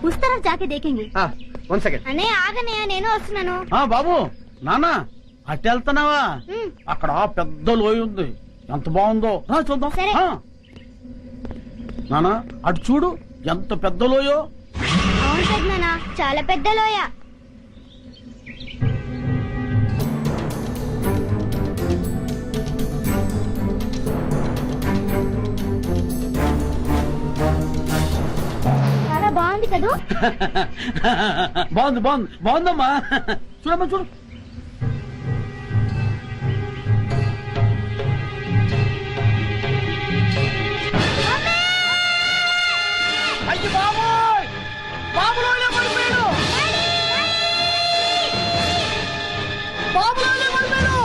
उस तरफ जाके देखेंगे। 1 సెకండ్ అనే ఆగనే నేను వస్తున్నాను। బాబు నాన్న అటు వెళ్తున్నావా? అక్కడ పెద్ద లోయ ఉంది, ఎంత బాగుందో చూద్దాం. సరే. నానా అటు చూడు, ఎంత పెద్ద లోయో. అవును పెద్దనాన్న, చాలా పెద్ద లోయ। చాలా బాగుంది కదూ? బాగుంది బాగుంది బాగుందమ్మా. చూడమ్మా చూడు. అయ్యి బాబోయ్, బాబు లోయలో పడిపోయాడు, బాబు లోయలో పడిపోయాడు.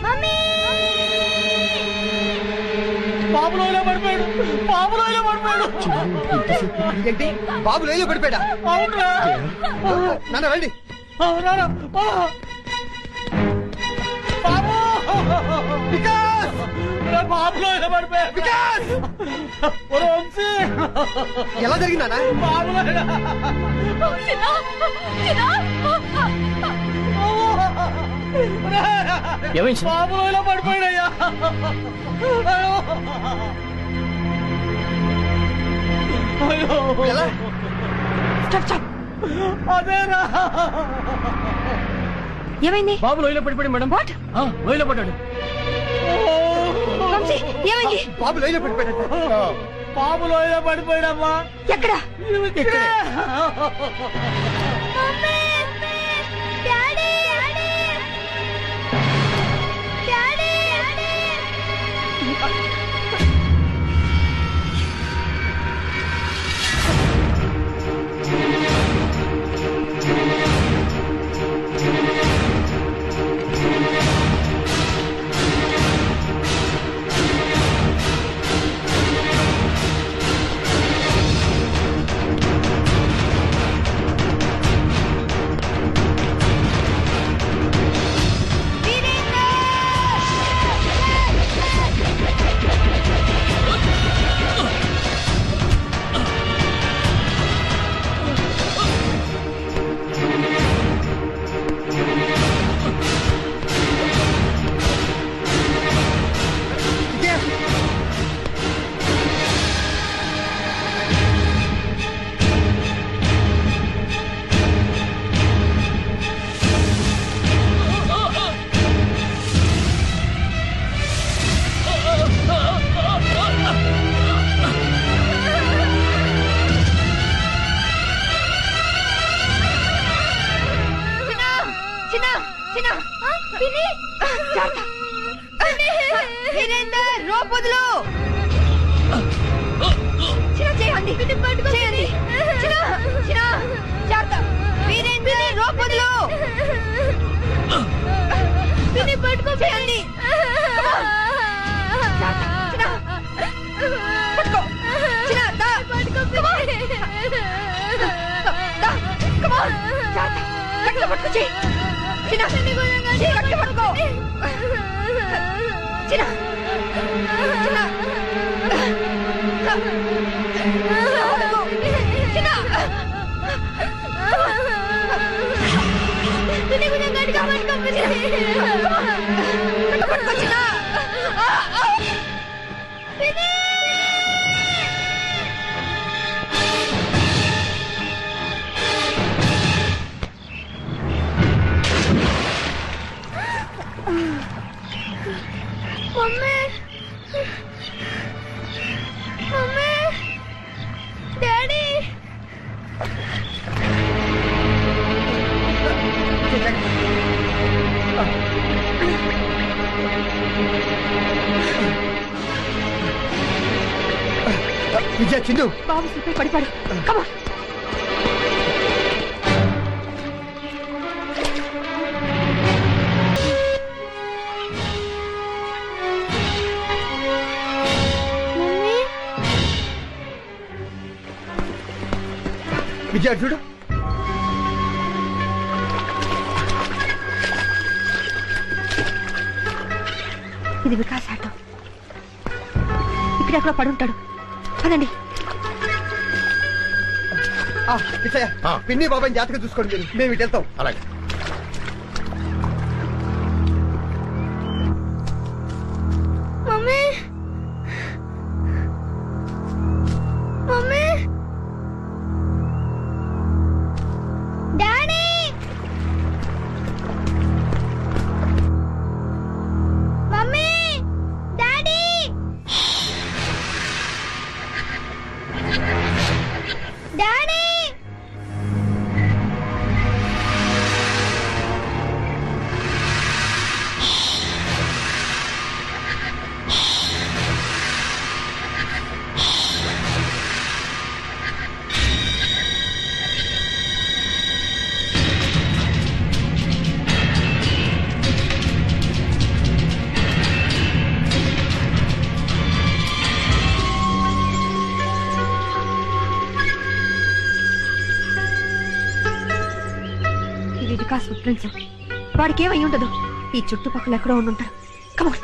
మమ్మీ బాబు లోయలో పడిపోయాడు, బాబు లోయలో పడిపోయాడు. ఏంటి బాబు లేయో పడిపోయాడా? అవునురా. నాన్న రండి. రారా బాబు, వికాస్ బాబు లోయలో పడిపోయాడు. వికాస్ వంశీ, ఎలా జరిగిందా? బాబు లోయలో బాబు లోయలో పడిపోయాడయ్యా. ఎలా? అదేరా, ఏమైంది? బాబు లోయలో పడిపోయాడు మేడం. వాట్? లోయలో పడ్డాడు. వంశీ, ఏమైంది? బాబు లేయో పడిపోయాడు. బాబు లోయలో పడిపోయాడమ్మా. ఎక్కడ? ఇక్కడే. మమ్మీ, డాడీ, డాడీ, వీరేందర్ రోపుదులు చిన్న చేయండి చేయండి చిన్న చిన్న జాగ్రత్త వీరేందర్ రోపుదులు విని పట్టుకో చేయండి పట్టుకో చిన్న దా పట్టుకో దా కమాన్ జాగ్రత్త పట్టుకో చేయి చిన్న గట్టి పట్టుకో చిన్న చిన్న చిన్న కొంచెం గట్టిగా పట్టుకో చిన్న మమ్మీ, మమ్మీ, డాడీ. విజయ చిన్ను బాబు స్లిప్ పడిపాడు కమా విజయ చూడు ఇది వికాస్ ఆటో. ఇక్కడెక్కడ పడుంటాడు. పదండి. కిచ్చయ్య పిన్ని బాబాయ్ జాతకం చూసుకోండి మీరు, మేము ఇటు వెళ్తాం. అలాగే. Mummy mummy daddy mummy daddy daddy ఇది వికాస్ ఫుట్ ప్రింట్స్. వాడికి ఏమై ఉండదు. ఈ చుట్టుపక్కల ఎక్కడో ఉండుంటారు. Come on.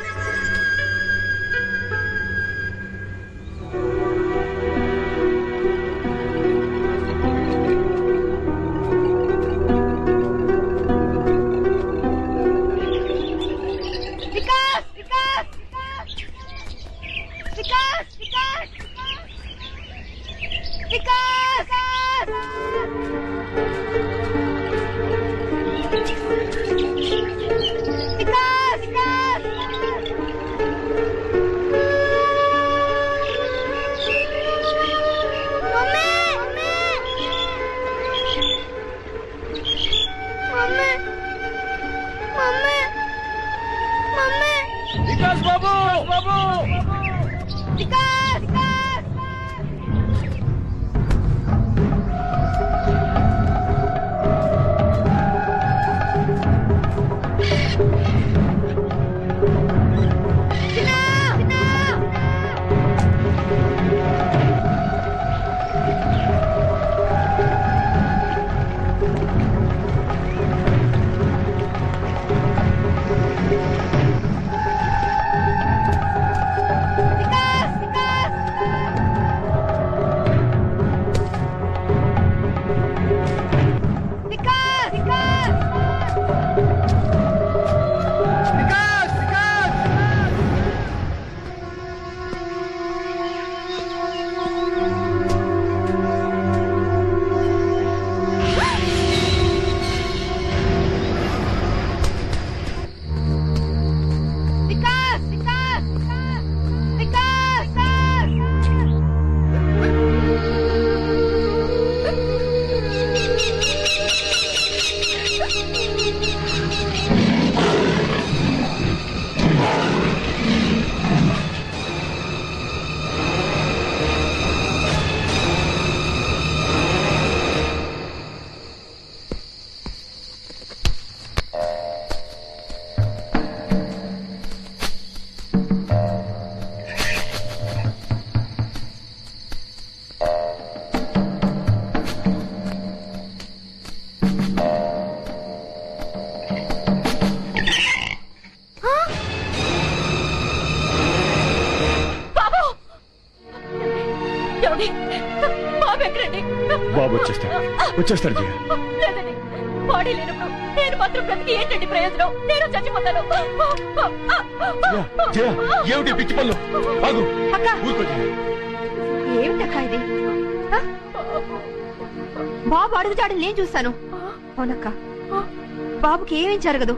Vikas Vikas Vikas Vikas Vikas Vikas Vikas mummy mummy mummy mummy Vikas బాబు బాబు వికాస్ వికాస్ చిన్నా చిన్నా వికాస్ వికాస్ వికాస్ వికాస్ వికాస్ వికాస్ వికాస్ వికాస్ వికాస్ బాబు ఏమండి? బాబు ఎక్కడండి? బాబు వచ్చేస్తాడు జయ. లేదండి. బాడీ లేనప్పుడు నేను మాత్రం బ్రతికి ఏంటండి ప్రయోజనం? నేను చచ్చిపోతాను. జయ, ఏమిటి పిచ్చి పళ్ళు? బాగు అక్క ఊరుకో జయ. ఏమిటక్క ఇది? ఆ? బాబు అడుగుతాడని నేను చూస్తాను. అవునక్క, బాబుకి ఏమేం జరగదు.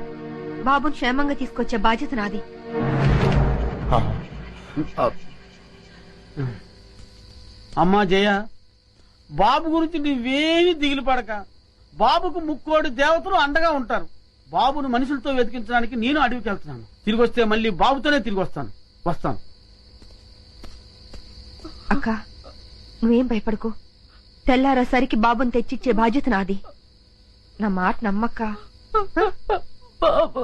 బాబుని క్షేమంగా తీసుకొచ్చే బాధ్యత నాది. అమ్మా జయ, బాబు గురించి నువ్వేమి దిగులు పడక. బాబుకు ముక్కోడి దేవతలు అండగా ఉంటారు. బాబును మనుషులతో వెతికించడానికి నేను అడవికి వెళ్తున్నాను. తిరిగి వస్తే మళ్ళీ బాబుతోనే తిరిగి వస్తాను. అక్క, నువ్వేం భయపడకు. తెల్లారేసరికి బాబుని తెచ్చిచ్చే బాధ్యత నాది. నా మాట నమ్మక్క. బాబు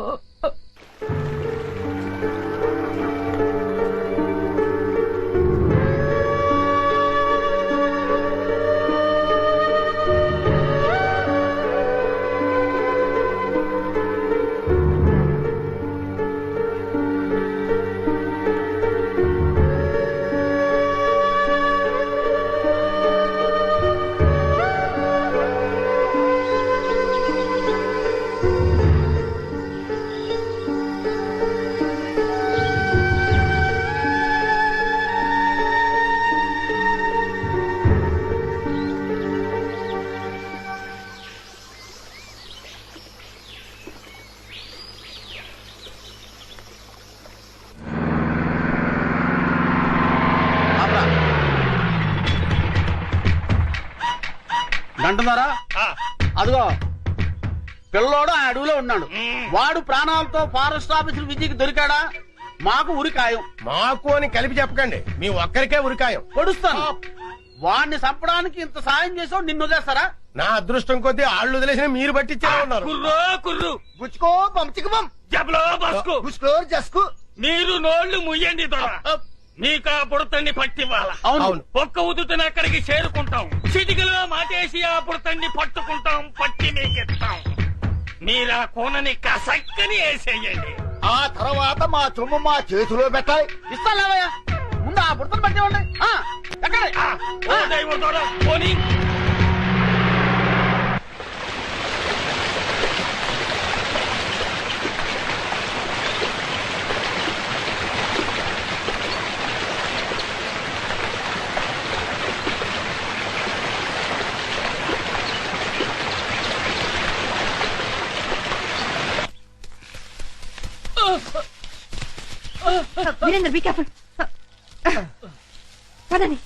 అంటున్నారా? అదిగో పిల్లోడు ఆ అడవిలో ఉన్నాడు. వాడు ప్రాణాలతో ఫారెస్ట్ ఆఫీసర్ విజయ్కి దొరికాడా మాకు ఉరికాయం. మాకు అని కలిపి చెప్పకండి, మీ ఒక్కరికే ఉరికాయం. పొడుస్తాను. వాడిని చంపడానికి ఇంత సాయం చేసావు, నిన్ను వదిలేస్తారా? నా అదృష్టం కొద్దీ ఆళ్ళు వదిలేసిన మీరు పట్టించే ఉన్నారు. కుర్రు గుచ్చుకో పంచికమం జబలో బస్కు గుస్కోర్ జస్కు. మీరు నోళ్లు ముయ్యండి దొర. నీకా బుడతన్ని పట్టివ్వాలా? అవును. ఒక్క ఉదుటన అక్కడికి చేరుకుంటాం. చిటికలో మాటేసి ఆ బుడతన్ని పట్టుకుంటాం, పట్టి మీకిస్తాం. మీరా కోనని కసక్కని వేసేయండి. ఆ తర్వాత మా సొమ్ము మా చేతిలో పెట్టాలి. ఇస్తాలేవయ్యా, ముందు ఆ బుడతను పట్టేవాడి. ఎక్కడ ఓ దైవం దొర, పోనీ. Virendra be careful. పదండి.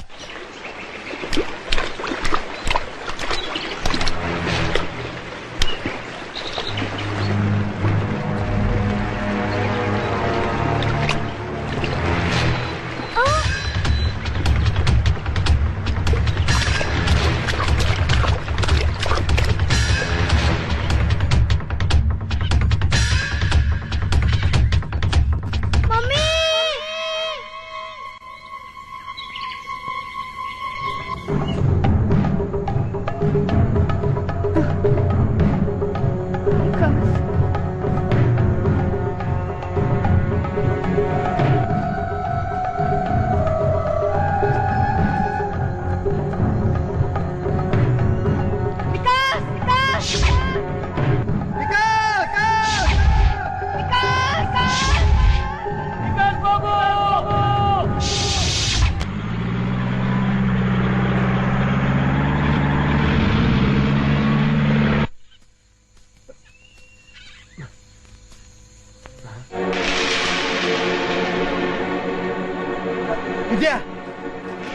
విజయ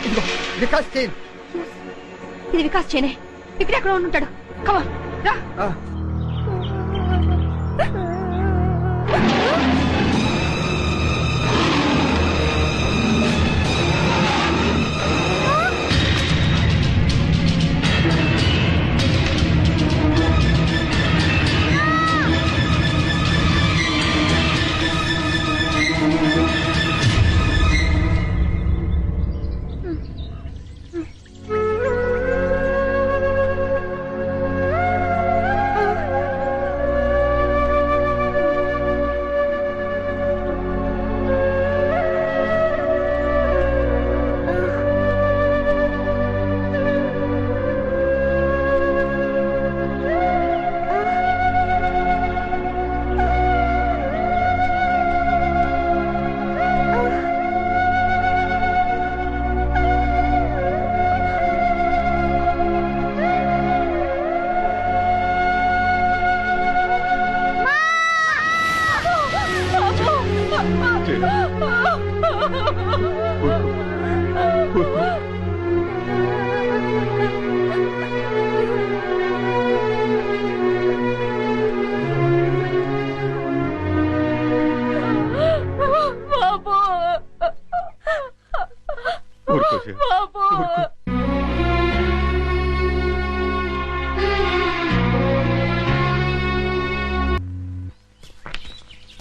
ఇదిగో వికాస్ చైన్. ఇది వికాస్ చేనే. ఇక్కడ ఎక్కడ ఉంటాడు? కమా రా.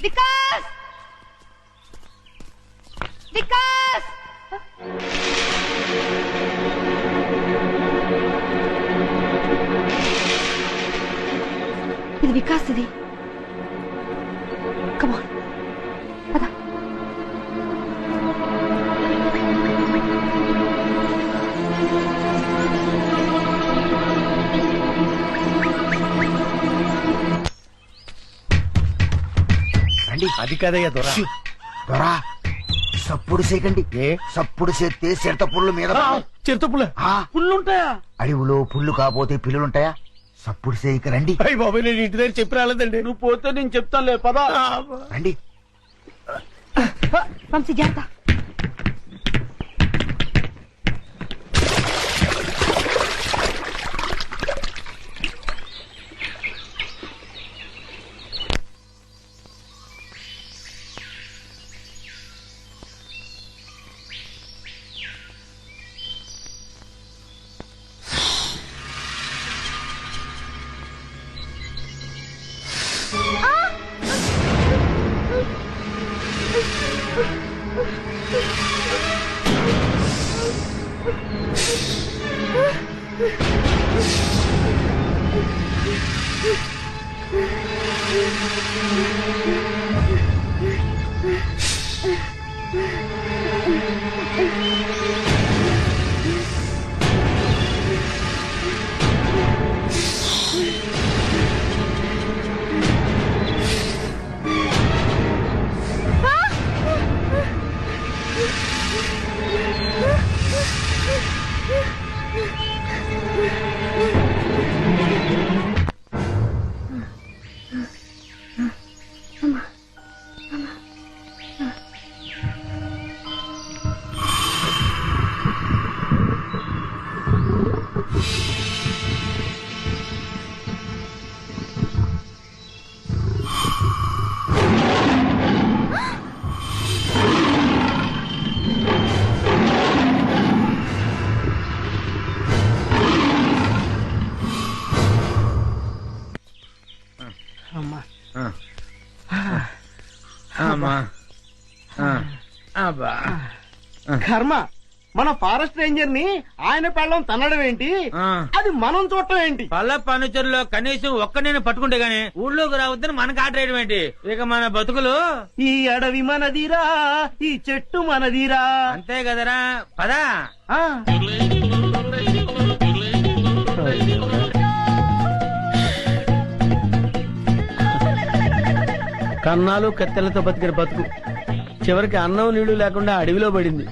వికాస్ వికాస్ ఇది వికాస్. ఇది కమాన్ పద. అది కదయ్యా దొర. దొరా సప్పుడు చేయకండి. ఏ సప్పుడు చేస్తే చిరత పుల్లు మీద చిరుతపుల ఆ, పుల్లుంటాయా? అడవిలో పుల్లు కాపోతే పిల్లులుంటాయా? సప్పుడు చేయక రండి. అయ్యి బాబాయ్, నేను ఇంటి దగ్గర చెప్పి రాలేదండి. నువ్వు పోతే నేను చెప్తానులే, పదా. రండి. వంశీ జాగ్రత్త. కర్మ, మన ఫారెస్ట్ రేంజర్ ని ఆయన పెళ్ళం తన్నడం ఏంటి, అది మనం చూడటం ఏంటి? పల్ల ఫర్నిచర్లో కనీసం ఒక్క నేను పట్టుకుంటే గానీ ఊళ్ళోకి రావద్దని మనకు ఆర్డర్ వేయడం ఏంటి? ఇక మన బతుకులు ఈ అడవి మనదిరా, ఈ చెట్టు మనదిరా. అంతే కదరా, పదా. కన్నాలు కత్తెలతో బతికిన బతుకు చివరికి అన్నం నీళ్లు లేకుండా అడవిలో పడింది.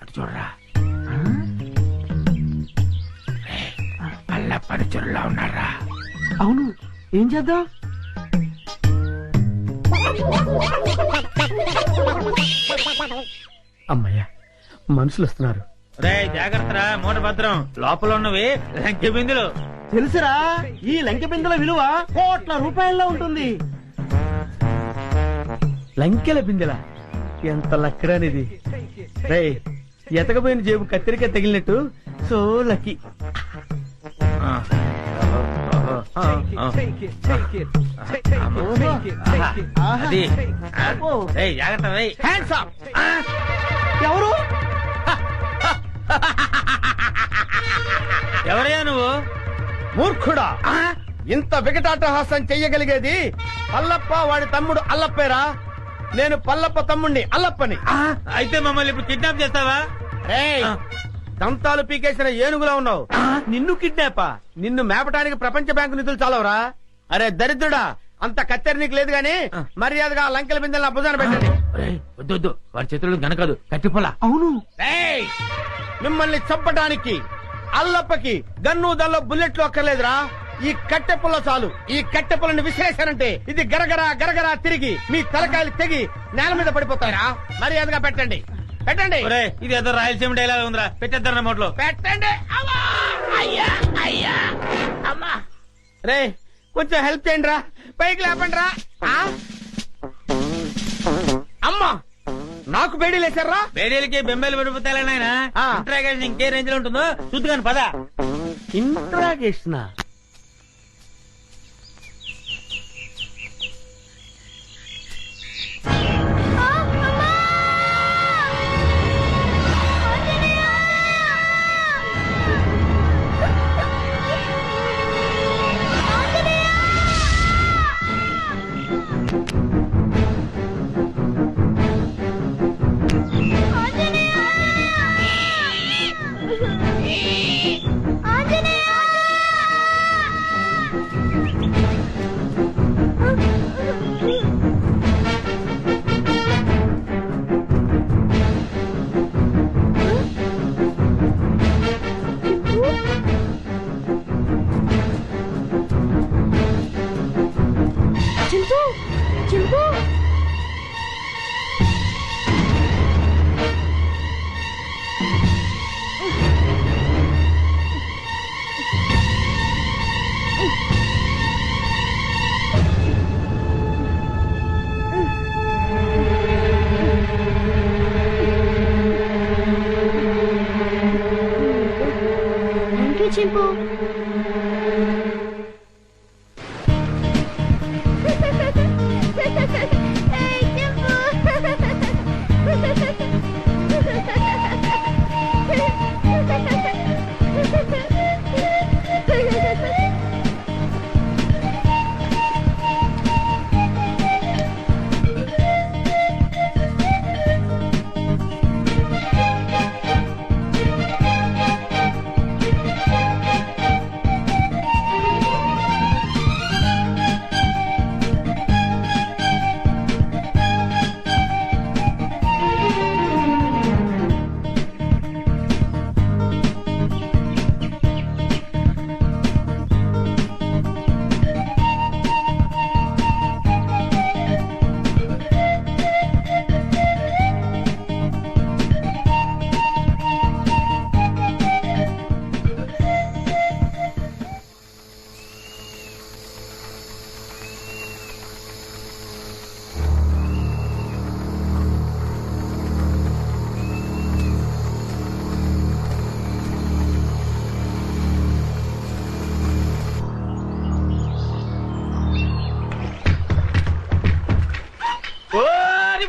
అటు చూడరా, పల్ల ఫర్నిచర్లో ఉన్నారా? అవును, ఏం చేద్దాం? అమ్మయ్యా, మనుషులు వస్తున్నారు. రే జాగ్రత్తరా, మూట భద్రం. లోపల ఉన్నవి లంకె బిందులు. తెలుసురా, ఈ లంకె బిందెల విలువ కోట్ల రూపాయల్లో ఉంటుంది. లంకెల బిందెల ఎంత లక్కడానిది. రే, ఎతకపోయిన జేబు కత్తిరిక తగిలినట్టు సో లక్కీ. అది జాగ్రత్త. Hands up. ఎవరు? ఎవరయ్యా నువ్వు? మూర్ఖుడా, ఇంత వికటాటహాసం చెయ్యగలిగేది పల్లప్ప వాడి తమ్ముడు అల్లప్పేరా. నేను పల్లప్ప తమ్ముడిని అల్లప్పని. అయితే మమ్మల్ని ఇప్పుడు కిడ్నాప్ చేస్తావా? రేయ్, దంతాలు పీకేసిన ఏనుగులా ఉన్నావు. నిన్ను కిడ్నాపా? నిన్ను మేపటానికి ప్రపంచ బ్యాంకు నిధులు చాలవరా? అరే దరిద్రుడా, అంత కత్తెర నీకు లేదు గాని మర్యాదగా లంకెల బిందెల భుజాన పెట్టండి. వద్దు, వాడి చేతులు గనకదు, కట్టిపోలా. అవును. మిమ్మల్ని చంపటానికి అల్లప్పకి గన్ను దల్లో బుల్లెట్లు అక్కర్లేదురా. ఈ కట్టెపుల్ల చాలు. ఈ కట్టెపుల్లని విసిరేశానంటే ఇది గరగరా గరగరా తిరిగి మీ తలకాయలు తెగి నేల మీద పడిపోతారా. మర్యాదగా పెట్టండి, పెట్టండి. ఇది ఏదో రాయలసీమ డైలాగ్ ఉందిరా, పెట్టేద్దారు నోట్లో. పెట్టండి. రే, కొంచెం హెల్ప్ చేయండి రా, పైకి లేపండి రా. అమ్మా, నాకు బేడీలేశారా? బేడీలకి బెంబేలు పడిపోతాయి నాయన. ఇంట్రాగేషన్ ఇంకే రేంజ్ లో ఉంటుందో చూద్దుగాని పద. ఇంట్రాగేషన్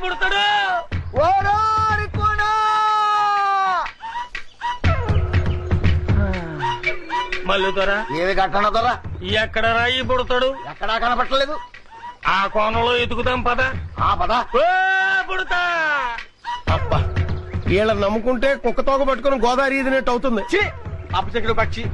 పుడతాడు. ఓరోరి కూనా! మల్లు దొర ఏది కట్టన దొర ఎక్కడ రాయి పుడతాడు? ఎక్కడా కనపట్టలేదు. ఆ కోణంలో ఎదుగుదాం పద. ఆ పద. పుడతా. అబ్బా వీళ్ళని నమ్ముకుంటే కుక్క తోక పట్టుకుని గోదావరి ఈదినట్టు అవుతుంది. అపశకుడు పక్షి.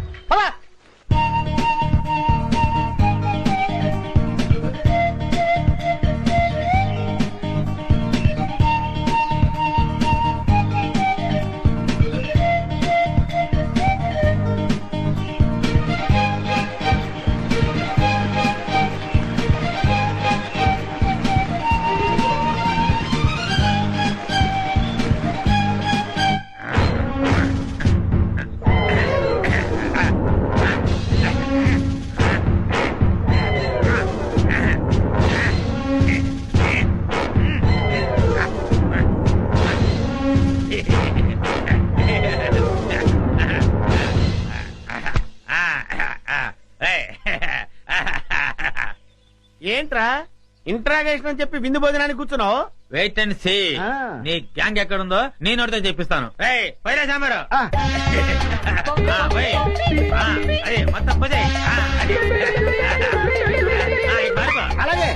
ఏంట్రా ఇంట్రాగేషన్ అని చెప్పి విందు భోజనానికి కూర్చున్నావు? Wait and see. నీ గ్యాంగ్ ఎక్కడుందో నేను నోటితో చెప్పిస్తాను. పైలే సాంబారు. అదే మొత్తం పోజే. అలాగే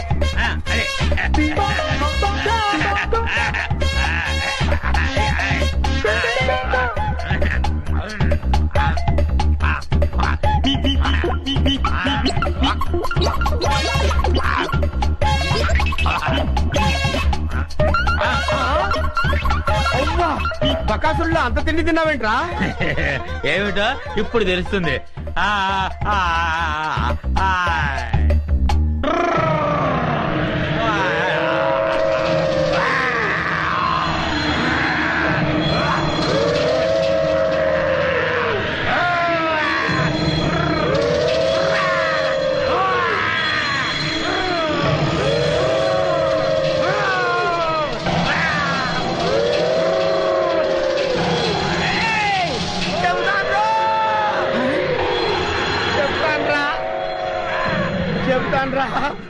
బకాసుల్లో అంత తిండి తిన్నావేంట్రా? ఏమిటో ఇప్పుడు తెలుస్తుంది.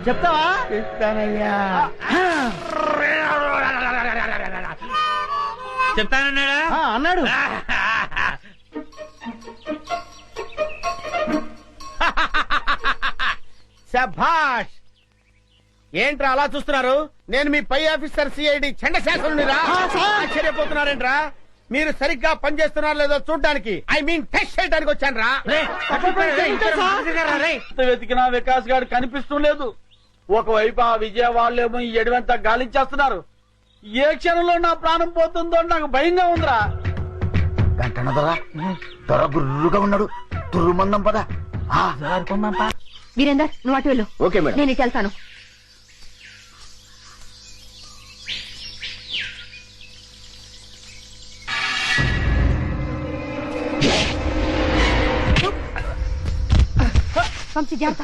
చెప్తావా? చెప్తానయ్యా. చెప్తానన్నాడా? అన్నాడు. శభాష్. ఏంట్రా అలా చూస్తున్నారు? నేను మీ పై ఆఫీసర్ సిఐడి చండశాసనునిరా. ఆశ్చర్యపోతున్నారేంట్రా? మీరు సరిగ్గా పనిచేస్తున్నారో లేదో చూడడానికి, ఐ మీన్ టెస్ట్ చేయడానికి వచ్చాను రా. వెతికినా వికాస్ గారు కనిపిస్తూ లేదు. ఒకవైపు ఆ విజయవాడలేమో ఈ ఎడవంతా గాలించేస్తున్నారు. ఏ క్షణంలో నా ప్రాణం పోతుందో నాకు భయంగా ఉందిరా. గంటన దొర దొర గుర్రుగా ఉన్నాడు. తుర్రుమందం పద. వీరేందర్ నువ్వు అటు వెళ్ళు. Okay madam. నేను ఇటు వెళ్తాను. వంశీ జాగ్రత్త.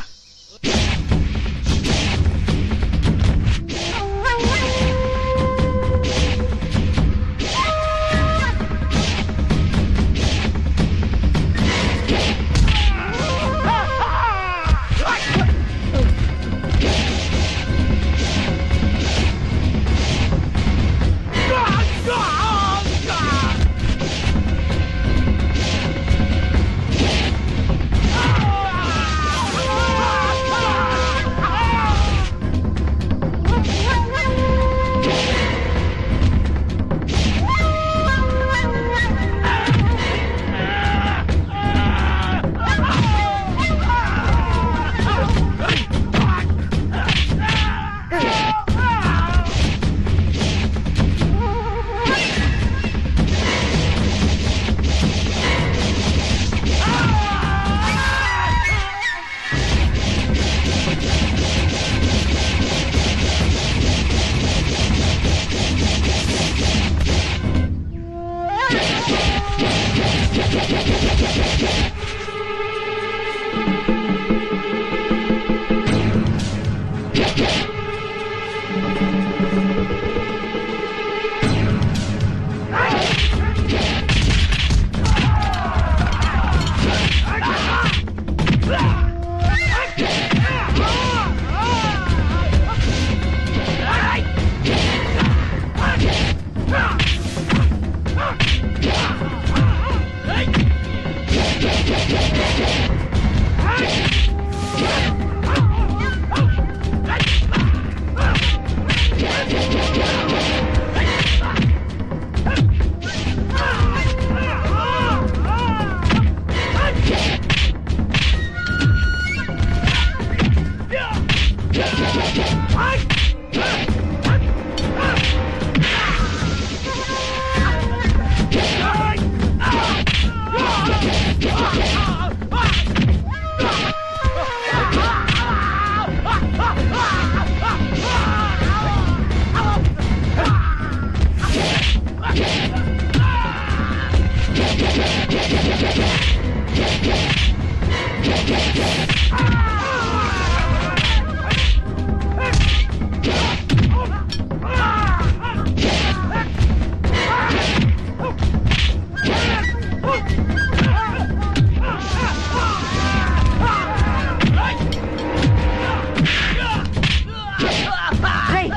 రేయ్,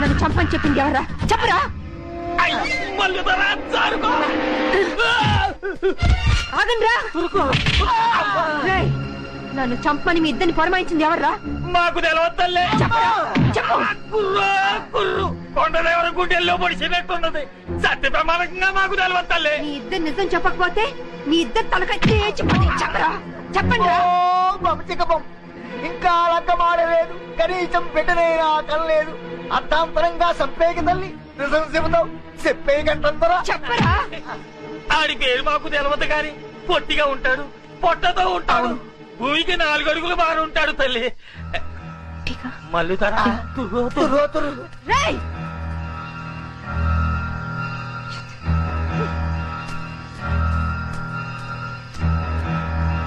నన్ను చంపని చెప్పింది ఎవరా? చెప్పరా? మల్లుదరా జారుకో. ఆగండ్రా. రేయ్, నన్ను చంపని మీ ఇద్దరిని పొరమాయించింది ఎవర్రా? మాకు తెలవద్దల్లే. చెప్పరా? చెప్పు. కుర్రు కుర్రు కొండదేవర గుండెల్లో పొడిచినట్టున్నది. సత్య ప్రమాణంగా మాకు తెలవద్దల్లే. మీ ఇద్దరు నిజం చెప్పకపోతే మీ ఇద్దరు తలకాయ తేచిపోతే చెప్పరా? చెప్పండి. ఇంకా లగ్గమాడలేదు, కనీసం బిడ్డనైనా కనలేదు. అర్థాంతరంగా సంపేకి తల్లి నిజం చెబుతావు, చెప్పేయకంటారా? చెప్పరా? ఆడి పేరు మాకు తెలవదు గాని పొట్టిగా ఉంటాడు, పొట్టతో ఉంటాడు, భూమికి 4 అడుగులు బారు ఉంటాడు తల్లి. మల్లుదరా రేయ్,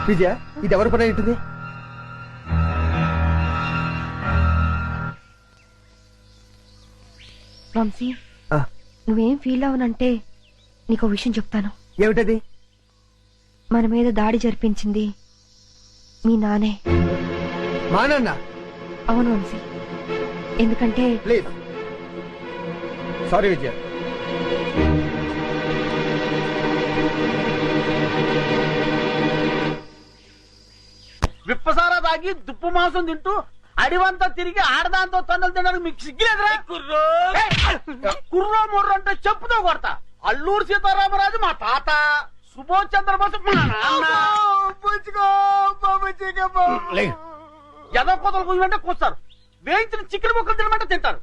విజయ, ఇది ఎవరి పని ఉంటుంది? వంశీ, నువ్వేం ఫీల్ అవనంటే నీకు విషయం చెప్తాను. ఏమిటది? మన మీద దాడి జరిపించింది మీ నానే. మా నాన్న? అవును వంశీ, ఎందుకంటే ప్లీజ్. సారీ విజయ. విప్పసారా తాగి దుప్పు మాంసం తింటూ అడివంతా తిరిగి ఆడదాంతో తన్నులు తినడానికి మీకు సిగ్గులేదురా? కుర్రో ముర్రో అంటే చెప్పుతో కొడతా. అల్లూరు సీతారామరాజు మా తాత, సుభాష్ చంద్రబోస్ మా నాన్న. ఎదో కోతలు కూయమంటే కూస్తారు, వేయించిన చికెన్ ముక్కలు తినమంటే తింటారు.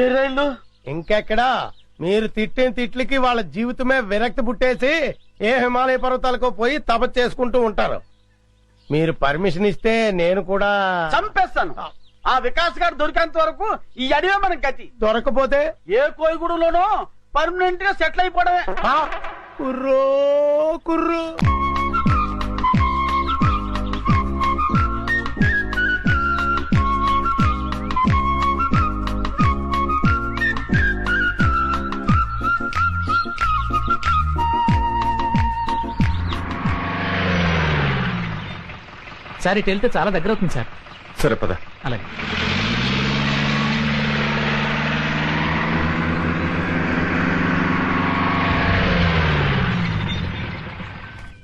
ఏ రైళ్ళు? ఇంకెక్కడా? మీరు తిట్టిన తిట్లకి వాళ్ళ జీవితమే విరక్తి పుట్టేసి ఏ హిమాలయ పర్వతాలకో పోయి తపస్సు చేసుకుంటూ ఉంటారు. మీరు పర్మిషన్ ఇస్తే నేను కూడా చంపేస్తాను. ఆ వికాస్ గారు దొరికేంత వరకు ఈ అడివే మనకి గతి. దొరకపోతే ఏ కోయిగూడలోనో పర్మనెంట్ గా సెటిల్ అయిపోవడమే. కుర్రో కుర్రు. సార్ ఇటు వెళ్తే చాలా దగ్గర అవుతుంది సార్. సరే పద. అలాగే.